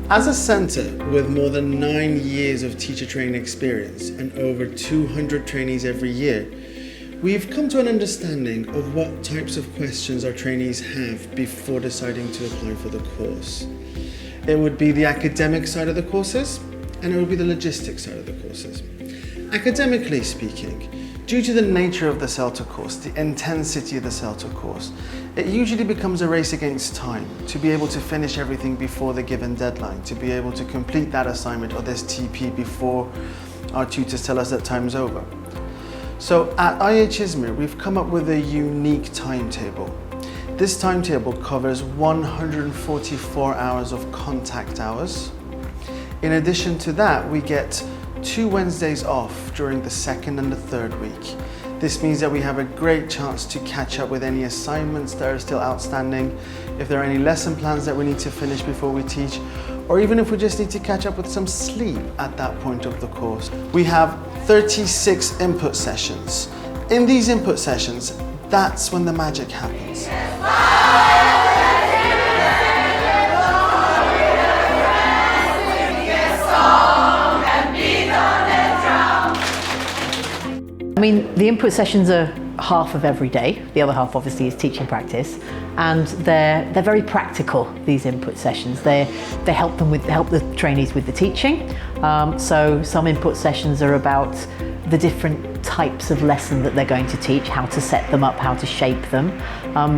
As a centre with more than 9 years of teacher training experience and over 200 trainees every year, we've come to an understanding of what types of questions our trainees have before deciding to apply for the course. It would be the academic side of the courses, and it would be the logistics side of the courses. Academically speaking, due to the nature of the CELTA course, the intensity of the CELTA course, it usually becomes a race against time to be able to finish everything before the given deadline, to be able to complete that assignment or this TP before our tutors tell us that time's over. So at IH Izmir, we've come up with a unique timetable. This timetable covers 144 hours of contact hours. In addition to that, we get 2 Wednesdays off during the second and the third week. This means that we have a great chance to catch up with any assignments that are still outstanding, if there are any lesson plans that we need to finish before we teach, or even if we just need to catch up with some sleep at that point of the course. We have 36 input sessions. In these input sessions, that's when the magic happens. I mean, the input sessions are half of every day. The other half obviously is teaching practice, and they're very practical, these input sessions. They help the trainees with the teaching. So some input sessions are about the different types of lesson that they're going to teach, how to set them up, how to shape them.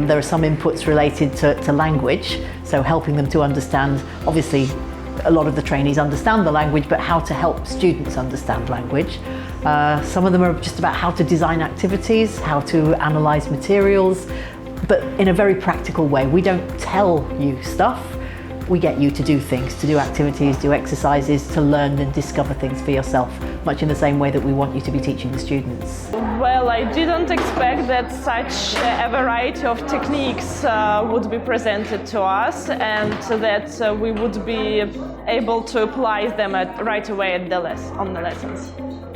There are some inputs related to language, so helping them to understand, obviously a lot of the trainees understand the language, but how to help students understand language. Some of them are just about how to design activities, how to analyse materials, but in a very practical way. We don't tell you stuff, we get you to do things, to do activities, do exercises, to learn and discover things for yourself, much in the same way that we want you to be teaching the students. Well, I didn't expect that such a variety of techniques would be presented to us, and that we would be able to apply them right away on the lessons.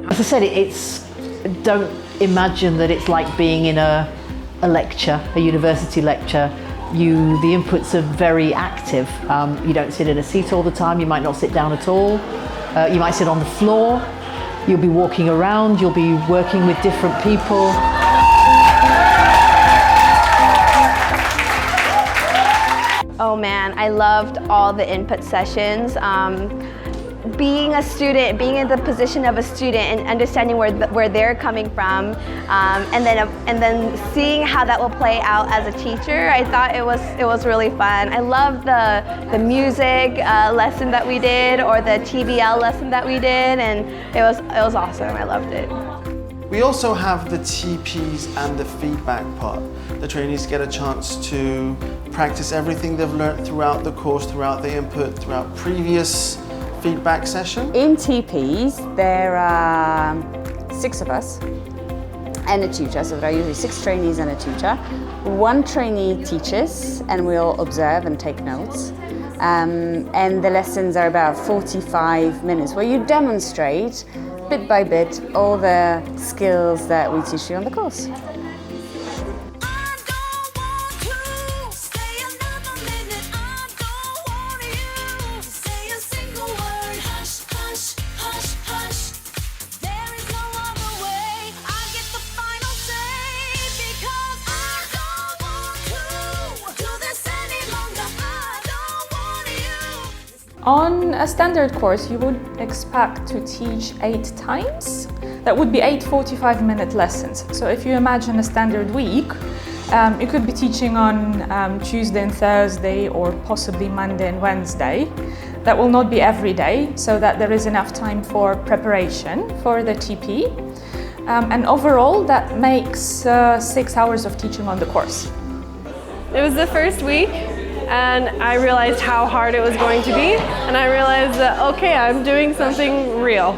As I said, don't imagine that it's like being in a lecture, a university lecture. The inputs are very active. You don't sit in a seat all the time, you might not sit down at all. You might sit on the floor, you'll be walking around, you'll be working with different people. Oh man, I loved all the input sessions. Being a student, being in the position of a student and understanding where they're coming from, and then seeing how that will play out as a teacher, I thought it was really fun. I loved the music lesson that we did, or the TBL lesson that we did, and it was awesome. I loved it. We also have the TPs and the feedback part. The trainees get a chance to practice everything they've learned throughout the course, throughout the input, throughout previous feedback session. In TPs, there are 6 of us and a tutor, so there are usually 6 trainees and a tutor. 1 trainee teaches, and we all observe and take notes. And the lessons are about 45 minutes, where you demonstrate bit by bit all the skills that we teach you on the course. On a standard course, you would expect to teach 8 times. That would be 8 45-minute lessons. So if you imagine a standard week, you could be teaching on Tuesday and Thursday, or possibly Monday and Wednesday. That will not be every day, so that there is enough time for preparation for the TP. And overall, that makes 6 hours of teaching on the course. It was the first week, and I realized how hard it was going to be, and I realized that, okay, I'm doing something real.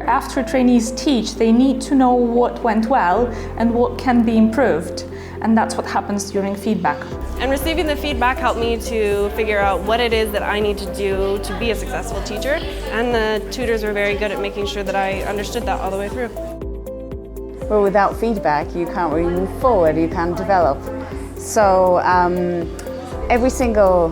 After trainees teach, they need to know what went well and what can be improved, and that's what happens during feedback. And receiving the feedback helped me to figure out what it is that I need to do to be a successful teacher, and the tutors were very good at making sure that I understood that all the way through. Well, without feedback, you can't really move forward, you can't develop. So Every single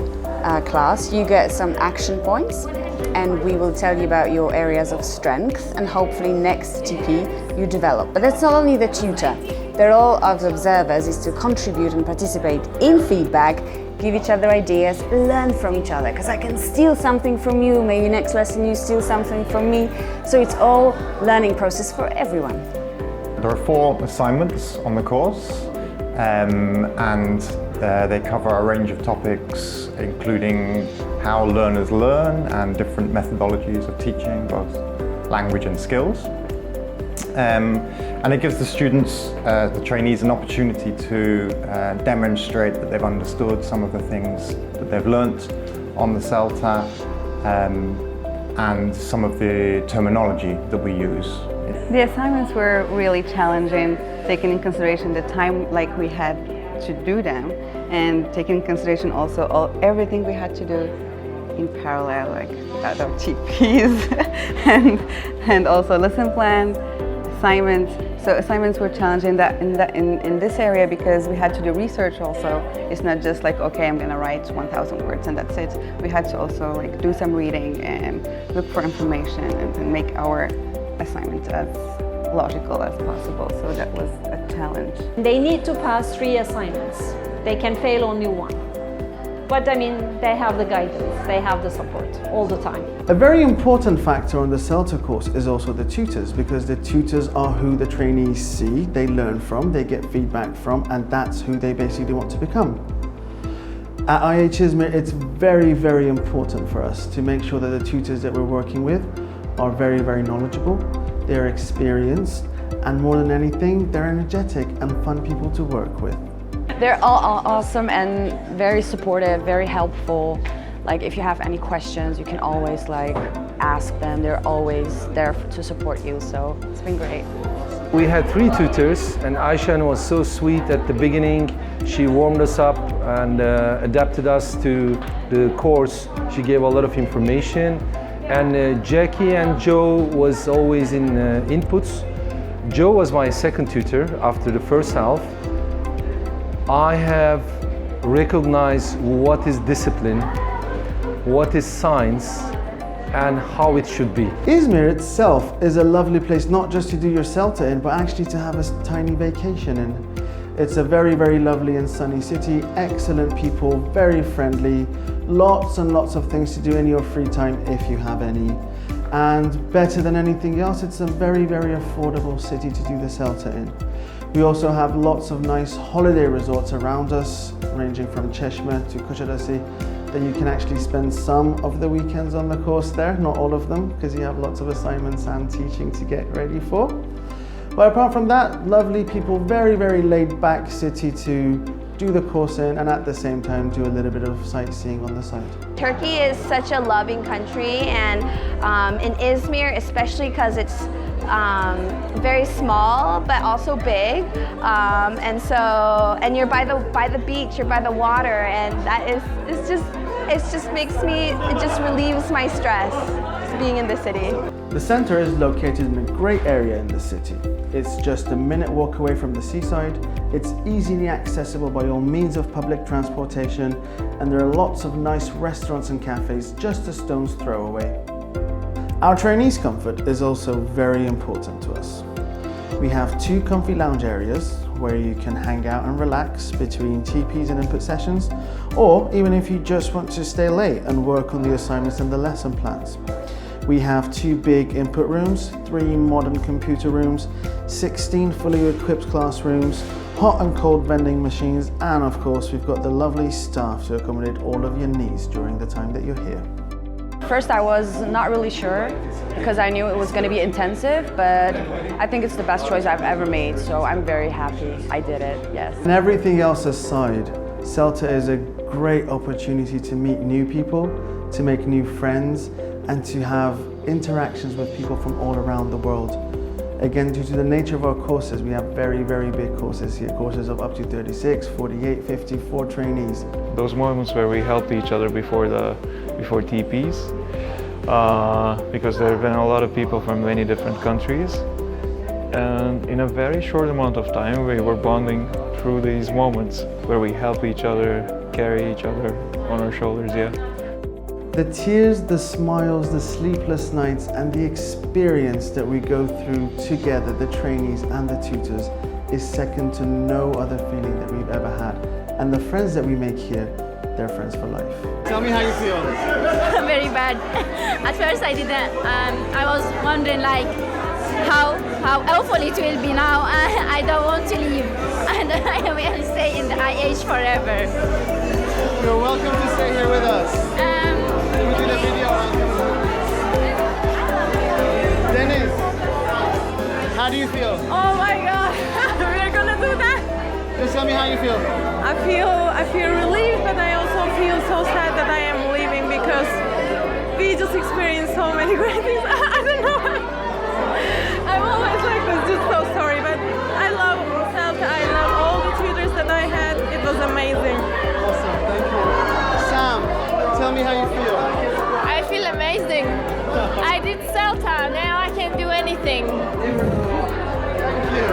class you get some action points, and we will tell you about your areas of strength, and hopefully next TP you develop. But that's not only the tutor. The role of the observers is to contribute and participate in feedback, give each other ideas, learn from each other, because I can steal something from you, maybe next lesson you steal something from me. So it's all learning process for everyone. There are 4 assignments on the course, and they cover a range of topics, including how learners learn and different methodologies of teaching, both language and skills. And it gives the students, the trainees, an opportunity to demonstrate that they've understood some of the things that they've learnt on the CELTA, and some of the terminology that we use. The assignments were really challenging, taking in consideration the time we had to do them, and taking in consideration also everything we had to do in parallel, like other TPs and also lesson plans, assignments. So assignments were challenging in this area because we had to do research also. It's not just like, okay, I'm gonna write 1,000 words and that's it. We had to also do some reading and look for information and make our assignment as logical as possible. So that was a challenge. They need to pass 3 assignments. They can fail only 1. But I mean, they have the guidance, they have the support all the time. A very important factor on the CELTA course is also the tutors, because the tutors are who the trainees see, they learn from, they get feedback from, and that's who they basically want to become. At IH Izmir, it's very, very important for us to make sure that the tutors that we're working with are very, very knowledgeable, they're experienced, and more than anything, they're energetic and fun people to work with. They're all awesome and very supportive, very helpful. If you have any questions, you can always ask them. They're always there to support you, so it's been great. We had 3 tutors, and Aishan was so sweet at the beginning. She warmed us up and adapted us to the course. She gave a lot of information. And Jackie and Joe was always in inputs. Joe was my second tutor after the first half. I have recognized what is discipline, what is science, and how it should be. Izmir itself is a lovely place not just to do your CELTA in, but actually to have a tiny vacation in. It's a very, very lovely and sunny city, excellent people, very friendly, lots and lots of things to do in your free time if you have any. And better than anything else, it's a very, very affordable city to do the CELTA in. We also have lots of nice holiday resorts around us, ranging from Cheshme to Kuşadası, that you can actually spend some of the weekends on the course there, not all of them, because you have lots of assignments and teaching to get ready for. But apart from that, lovely people, very, very laid back city to do the course in, and at the same time do a little bit of sightseeing on the side. Turkey is such a loving country, and in Izmir, especially because it's very small but also big, and you're by the beach, you're by the water, and it just relieves my stress being in the city. The center is located in a great area in the city. It's just a minute walk away from the seaside. It's easily accessible by all means of public transportation, and there are lots of nice restaurants and cafes just a stone's throw away. Our trainees' comfort is also very important to us. We have 2 comfy lounge areas where you can hang out and relax between TPs and input sessions, or even if you just want to stay late and work on the assignments and the lesson plans. We have 2 big input rooms, 3 modern computer rooms, 16 fully equipped classrooms, hot and cold vending machines, and of course we've got the lovely staff to accommodate all of your needs during the time that you're here. First I was not really sure because I knew it was going to be intensive, but I think it's the best choice I've ever made, so I'm very happy I did it, yes. And everything else aside, CELTA is a great opportunity to meet new people, to make new friends, and to have interactions with people from all around the world. Again, due to the nature of our courses, we have very, very big courses here, courses of up to 36, 48, 54 trainees. Those moments where we help each other before TPs, because there have been a lot of people from many different countries, And in a very short amount of time, we were bonding through these moments where we help each other, carry each other on our shoulders, yeah. The tears, the smiles, the sleepless nights, and the experience that we go through together, the trainees and the tutors, is second to no other feeling that we've ever had. And the friends that we make here, they're friends for life. Tell me how you feel. Very bad. At first I didn't, I was wondering like how awful it will be now. I don't want to leave and I will stay in the IH forever. You're welcome to stay here with us. We did a video. Dennis, how do you feel? Oh my God, we're gonna do that? Just tell me how you feel. I feel relieved, but I also feel so sad that I am leaving because we just experienced so many great things. I don't know. I'm always like this, just so sorry, but I love CELTA. I love all the tutors that I had. It was amazing. Awesome, thank you. Sam, tell me how you feel. I feel amazing. I did CELTA, now I can do anything. Thank you.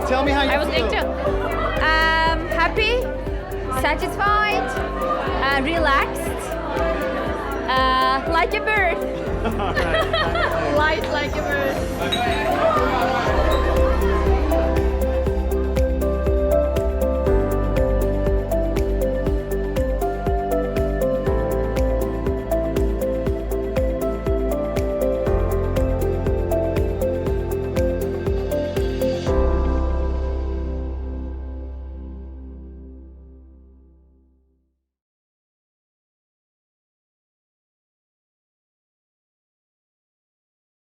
Tell me how you feel. I was going to happy, satisfied, relaxed, like a bird. Light.